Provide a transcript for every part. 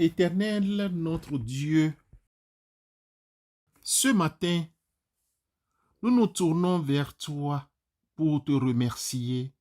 Éternel notre Dieu, ce matin, nous nous tournons vers toi pour te remercier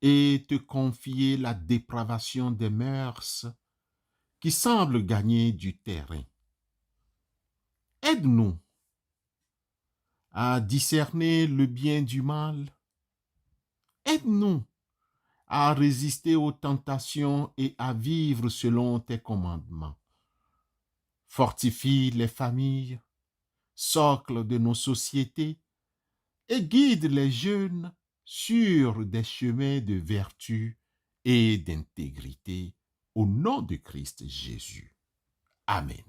et te confier la dépravation des mœurs qui semble gagner du terrain. Aide-nous à discerner le bien du mal. Aide-nous à résister aux tentations et à vivre selon tes commandements. Fortifie les familles, socle de nos sociétés, et guide les jeunes sur des chemins de vertu et d'intégrité au nom de Christ Jésus. Amen.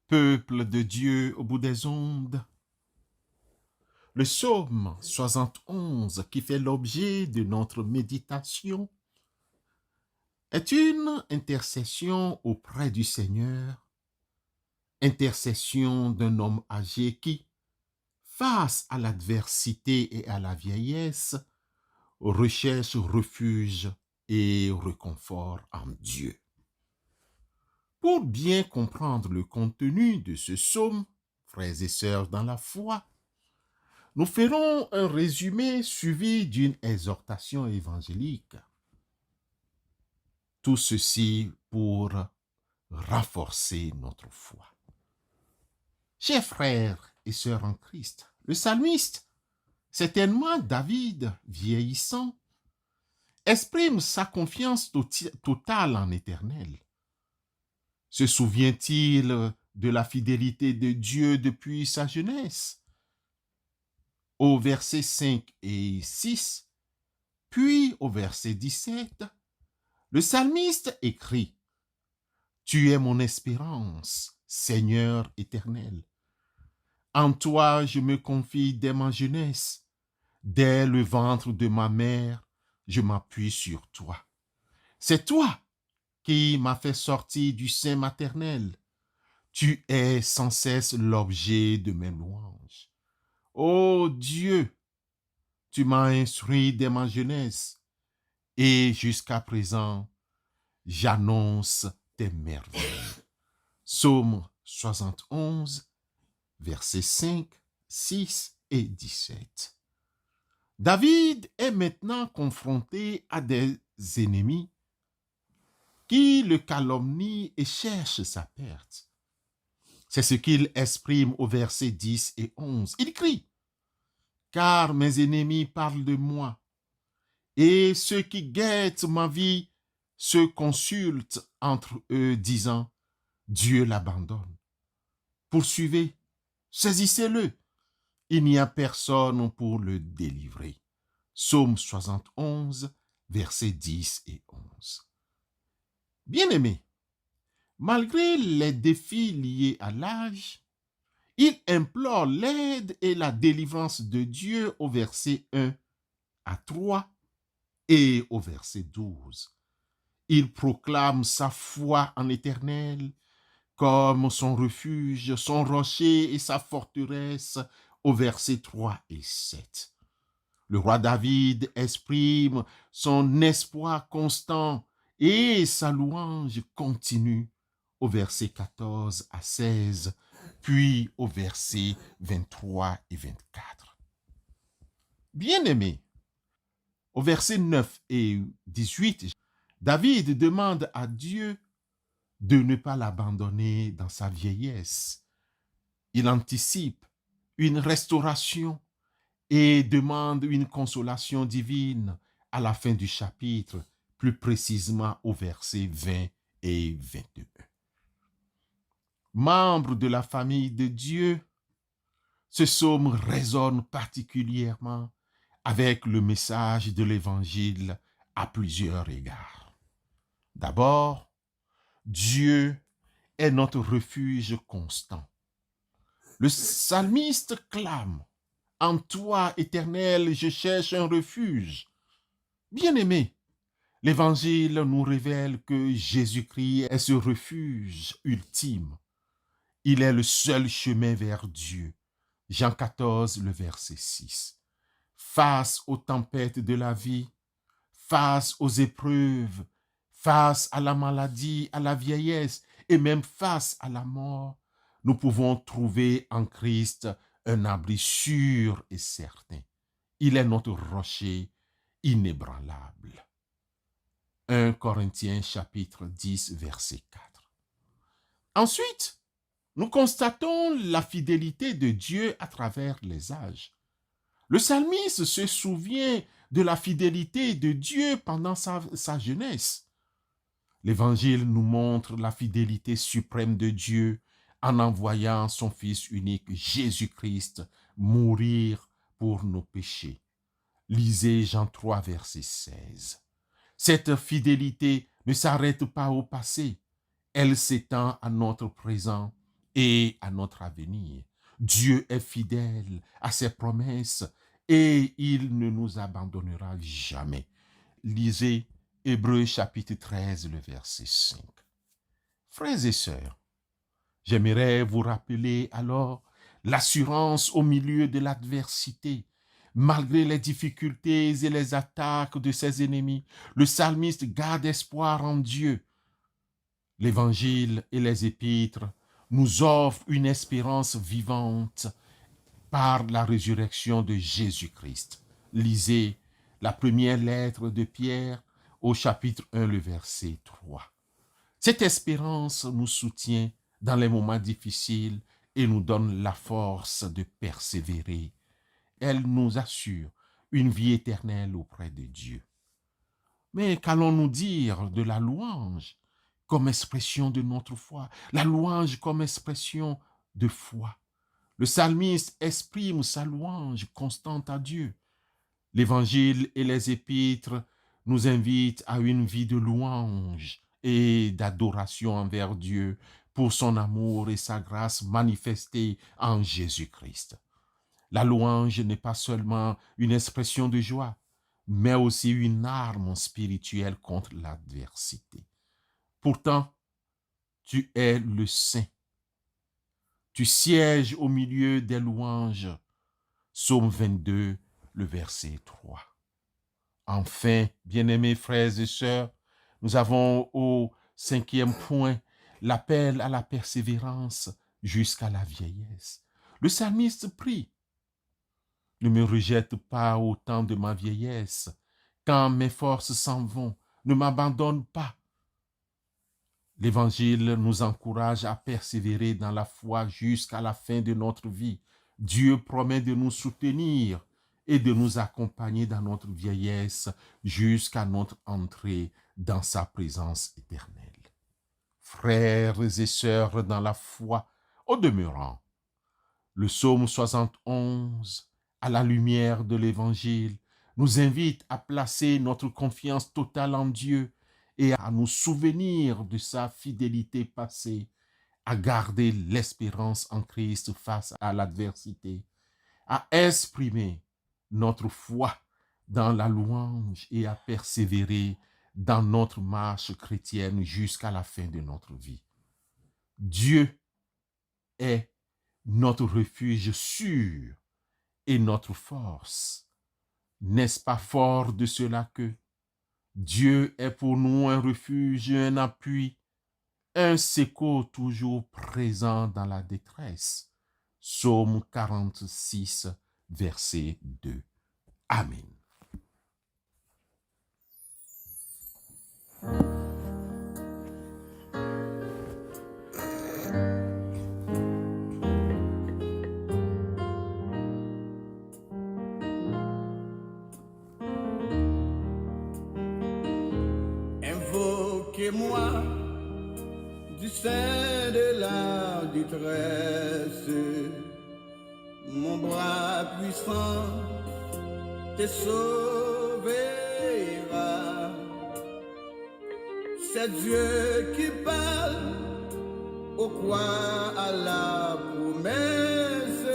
Peuple de Dieu au bout des ondes, le psaume 71 qui fait l'objet de notre méditation est une intercession auprès du Seigneur, intercession d'un homme âgé qui, face à l'adversité et à la vieillesse, recherche refuge et réconfort en Dieu. Pour bien comprendre le contenu de ce psaume, frères et sœurs dans la foi, nous ferons un résumé suivi d'une exhortation évangélique. Tout ceci pour renforcer notre foi. Chers frères et sœurs en Christ, le psalmiste, certainement David vieillissant, exprime sa confiance totale en l'Éternel. Se souvient-il de la fidélité de Dieu depuis sa jeunesse? Au verset 5 et 6, puis au verset 17, le psalmiste écrit « Tu es mon espérance, Seigneur éternel. En toi je me confie dès ma jeunesse. Dès le ventre de ma mère, je m'appuie sur toi. C'est toi qui m'as fait sortir du sein maternel. Tu es sans cesse l'objet de mes louanges. Ô Dieu, tu m'as instruit dès ma jeunesse, et jusqu'à présent, j'annonce tes merveilles. Psaume 71, versets 5, 6 et 17. David est maintenant confronté à des ennemis qui le calomnient et cherchent sa perte. C'est ce qu'il exprime au verset 10 et 11. Il crie « Car mes ennemis parlent de moi, et ceux qui guettent ma vie se consultent entre eux, disant « Dieu l'abandonne. » Poursuivez, saisissez-le. Il n'y a personne pour le délivrer. Psaume 71, versets 10 et 11. Bien-aimés, Malgré les défis liés à l'âge, il implore l'aide et la délivrance de Dieu au verset 1 à 3 et au verset 12. Il proclame sa foi en l'Éternel comme son refuge, son rocher et sa forteresse au verset 3 et 7. Le roi David exprime son espoir constant et sa louange continue au verset 14 à 16, puis au verset 23 et 24. Bien-aimé, au verset 9 et 18, David demande à Dieu de ne pas l'abandonner dans sa vieillesse. Il anticipe une restauration et demande une consolation divine à la fin du chapitre, plus précisément au verset 20 et 22. Membre de la famille de Dieu, ce psaume résonne particulièrement avec le message de l'Évangile à plusieurs égards. D'abord, Dieu est notre refuge constant. Le psalmiste clame: en toi, Éternel, je cherche un refuge. Bien-aimé, l'Évangile nous révèle que Jésus-Christ est ce refuge ultime. Il est le seul chemin vers Dieu. Jean 14, le verset 6. Face aux tempêtes de la vie, face aux épreuves, face à la maladie, à la vieillesse et même face à la mort, nous pouvons trouver en Christ un abri sûr et certain. Il est notre rocher inébranlable. 1 Corinthiens chapitre 10, verset 4. Ensuite, nous constatons la fidélité de Dieu à travers les âges. Le psalmiste se souvient de la fidélité de Dieu pendant sa jeunesse. L'Évangile nous montre la fidélité suprême de Dieu en envoyant son Fils unique, Jésus-Christ, mourir pour nos péchés. Lisez Jean 3, verset 16. Cette fidélité ne s'arrête pas au passé. Elle s'étend à notre présent et à notre avenir. Dieu est fidèle à ses promesses et il ne nous abandonnera jamais. Lisez Hébreux chapitre 13, le verset 5. Frères et sœurs, j'aimerais vous rappeler alors l'assurance au milieu de l'adversité. Malgré les difficultés et les attaques de ses ennemis, le psalmiste garde espoir en Dieu. L'Évangile et les Épîtres nous offrent une espérance vivante par la résurrection de Jésus-Christ. Lisez la première lettre de Pierre au chapitre 1, le verset 3. Cette espérance nous soutient dans les moments difficiles et nous donne la force de persévérer. Elle nous assure une vie éternelle auprès de Dieu. Mais qu'allons-nous dire de la louange comme expression de notre foi? La louange comme expression de foi. Le psalmiste exprime sa louange constante à Dieu. L'Évangile et les Épîtres nous invitent à une vie de louange et d'adoration envers Dieu pour son amour et sa grâce manifestée en Jésus-Christ. La louange n'est pas seulement une expression de joie, mais aussi une arme spirituelle contre l'adversité. Pourtant, tu es le Saint. Tu sièges au milieu des louanges. Psaume 22, le verset 3. Enfin, bien-aimés frères et sœurs, nous avons au 5e point l'appel à la persévérance jusqu'à la vieillesse. Le psalmiste prie: ne me rejette pas au temps de ma vieillesse, quand mes forces s'en vont, ne m'abandonne pas. L'Évangile nous encourage à persévérer dans la foi jusqu'à la fin de notre vie. Dieu promet de nous soutenir et de nous accompagner dans notre vieillesse jusqu'à notre entrée dans sa présence éternelle. Frères et sœurs dans la foi, au demeurant, le psaume 71, à la lumière de l'Évangile, nous invite à placer notre confiance totale en Dieu et à nous souvenir de sa fidélité passée, à garder l'espérance en Christ face à l'adversité, à exprimer notre foi dans la louange et à persévérer dans notre marche chrétienne jusqu'à la fin de notre vie. Dieu est notre refuge sûr et notre force. N'est-ce pas fort de cela que Dieu est pour nous un refuge, un appui, un secours toujours présent dans la détresse. Psaume 46, verset 2. Amen. Invoquez-moi du sein de la détresse, mon bras puissant te sauvera. C'est Dieu qui parle, au quoi à la promesse,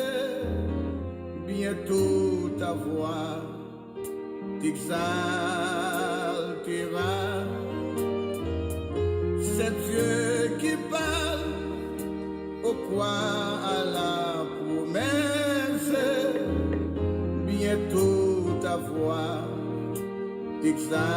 bientôt ta voix t'exaltera. C'est Dieu qui parle, au quoi à la promesse, bientôt ta voix t'exaltera.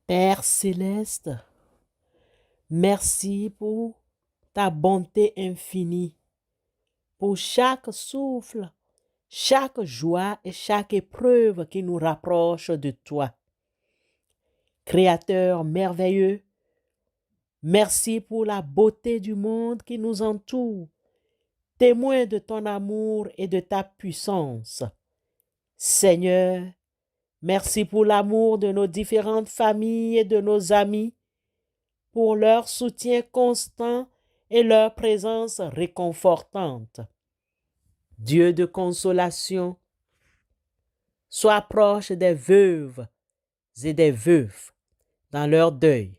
Père céleste, merci pour ta bonté infinie, pour chaque souffle, chaque joie et chaque épreuve qui nous rapproche de toi. Créateur merveilleux, merci pour la beauté du monde qui nous entoure, témoin de ton amour et de ta puissance. Seigneur, merci pour l'amour de nos différentes familles et de nos amis, pour leur soutien constant et leur présence réconfortante. Dieu de consolation, sois proche des veuves et des veufs dans leur deuil.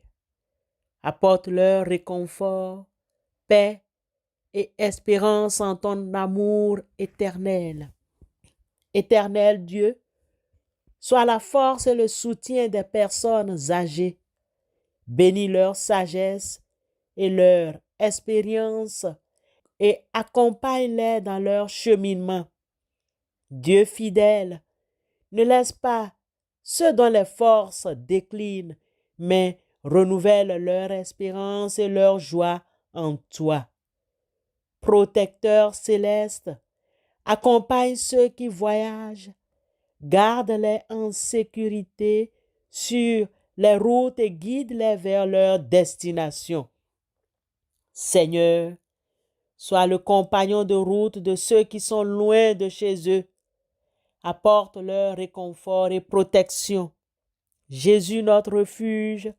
Apporte-leur réconfort, paix et espérance en ton amour éternel. Éternel Dieu, sois la force et le soutien des personnes âgées. Bénis leur sagesse et leur expérience et accompagne-les dans leur cheminement. Dieu fidèle, ne laisse pas ceux dont les forces déclinent, mais renouvelle leur espérance et leur joie en toi. Protecteur céleste, accompagne ceux qui voyagent, garde-les en sécurité sur les routes et guide-les vers leur destination. Seigneur, sois le compagnon de route de ceux qui sont loin de chez eux. Apporte leur réconfort et protection. Jésus, notre refuge,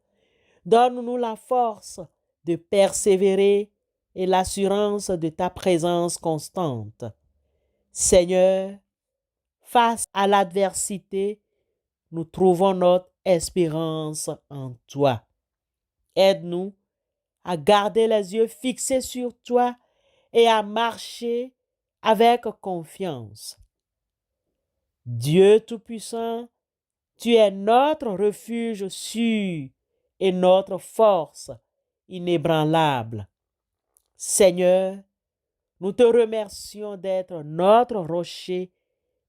donne-nous la force de persévérer et l'assurance de ta présence constante. Seigneur, face à l'adversité, nous trouvons notre espérance en toi. Aide-nous à garder les yeux fixés sur toi et à marcher avec confiance. Dieu Tout-Puissant, tu es notre refuge sûr et notre force inébranlable. Seigneur, Nous te remercions d'être notre rocher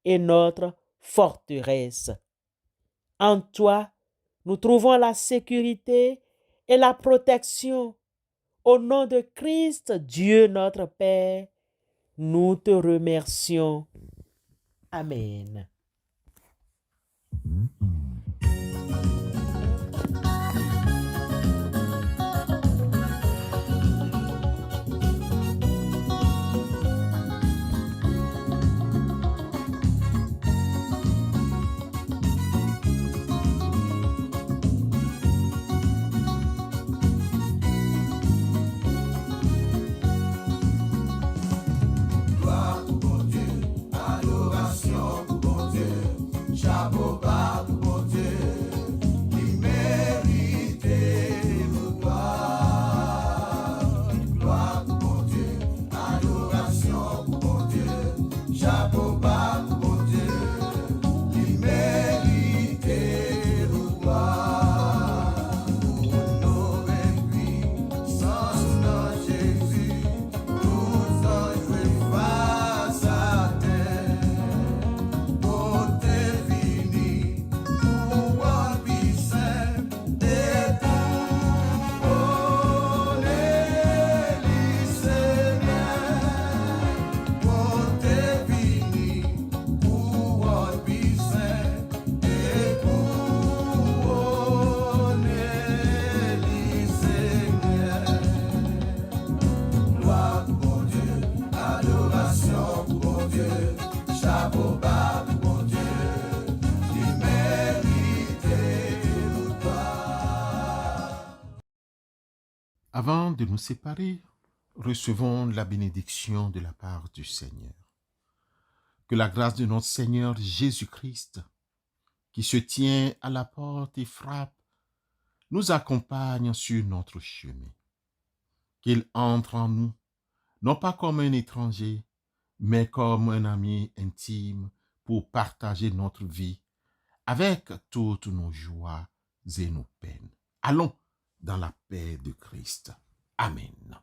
et notre forteresse. En toi, nous trouvons la sécurité et la protection. Au nom de Christ, Dieu notre Père, nous te remercions. Amen. Gloire pour mon Dieu, adoration pour mon Dieu, chapeau bas pour mon Dieu, qui mérite nos gloires. Gloire pour mon Dieu, adoration pour mon Dieu, chapeau bas pour mon Dieu, qui mérite nos gloires. Pour nos puissance dans Jésus, nous anges face à terre, beauté finie, pouvoir puissant, et pour les Seigneur, beauté finie, pouvoir puissant, et pour les Seigneur. Gloire pour mon Dieu, adoration pour mon Dieu, chapeau bas pour mon Dieu, qui mérite nos gloires. Avant de nous séparer, recevons la bénédiction de la part du Seigneur. Que la grâce de notre Seigneur Jésus-Christ, qui se tient à la porte et frappe, nous accompagne sur notre chemin. Qu'il entre en nous, non pas comme un étranger, mais comme un ami intime pour partager notre vie avec toutes nos joies et nos peines. Allons dans la paix de Christ. Amen.